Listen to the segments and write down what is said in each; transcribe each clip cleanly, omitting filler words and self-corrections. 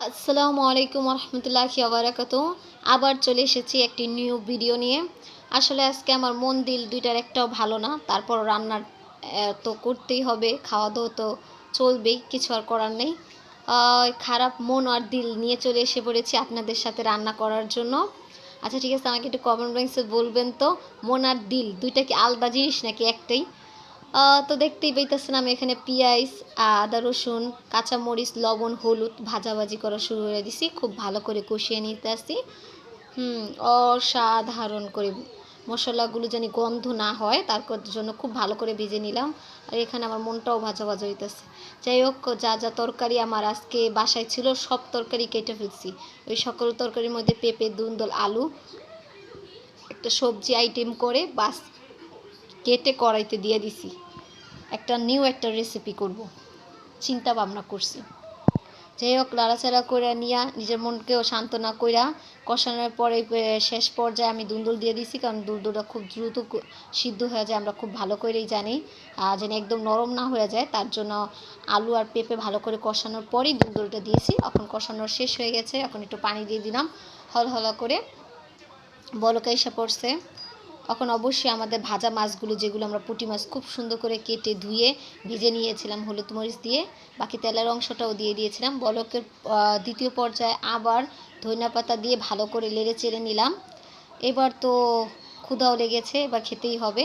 আসসালামু আলাইকুম রহমতুল্লাহি ওয়াবারাকাতু। আবার চলে এসেছি একটি নিউ ভিডিও নিয়ে। আসলে আজকে আমার মন দিল দুইটার একটাও ভালো না। তারপর রান্নার তো করতেই হবে, খাওয়া দাওয়া তো চলবেই, কিছু আর করার নেই। খারাপ মন আর দিল নিয়ে চলে এসে পড়েছি আপনাদের সাথে রান্না করার জন্য। আচ্ছা ঠিক আছে, আমাকে একটু কমেন্ট বক্সে বলবেন তো, মন আর দিল দুইটা কি আলাদা জিনিস নাকি একটাই? তো দেখতেই পাইতেছেন আমি এখানে পেঁয়াজ, আদা রসুন, কাঁচামরিচ, লবণ, হলুদ ভাজাভাজি করা শুরু করে দিছি। খুব ভালো করে কষিয়ে নিতে আসি। অসাধারণ করে মশলাগুলো যেন গন্ধ না হয় তার জন্য খুব ভালো করে ভেজে নিলাম। আর এখানে আমার মনটাও ভাজা ভাজা হইতেছে। যাই হোক, যা যা তরকারি আমার আজকে বাসায় ছিল সব তরকারি কেটে ফেলছি। ওই সকল তরকারির মধ্যে পেঁপে, দুন্দল, আলু, একটা সবজি আইটেম করে বাস কেটে কড়াইতে দিয়ে দিছি। একটা রেসিপি করব চিন্তা ভাবনা করছি। যাই হোক, নাড়াচাড়া করে নিয়া নিজের মনকেও সান্ত্বনা কইরা কষানোর পরে শেষ পর্যায়ে আমি দুন্দুল দিয়ে দিছি, কারণ দুন্দুলটা খুব দ্রুত সিদ্ধ হয়ে যায়, আমরা খুব ভালো করেই জানি। যেন একদম নরম না হয়ে যায় তার জন্য আলু আর পেঁপে ভালো করে কষানোর পরেই দুন্দুলটা দিয়েছি। এখন কষানোর শেষ হয়ে গেছে, এখন একটু পানি দিয়ে দিলাম। হলহলা করে বলকা এসে পড়ছে। এখন অবশ্যই আমাদের ভাজা মাছগুলো, যেগুলো আমরা পুঁটি মাছ খুব সুন্দর করে কেটে ধুয়ে ভেজে নিয়েছিলাম হলুদ মরিচ দিয়ে, বাকি তেলের অংশটাও দিয়ে দিয়েছিলাম। বলকের দ্বিতীয় পর্যায়ে আবার ধনিয়া পাতা দিয়ে ভালো করে নেড়ে চেড়ে নিলাম। এবার তো ক্ষুধাও লেগেছে, এবার খেতেই হবে।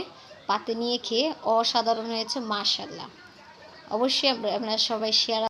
পাতে নিয়ে খেয়ে অসাধারণ হয়েছে, মাশাআল্লাহ। অবশ্যই আপনারা সবাই শেয়ার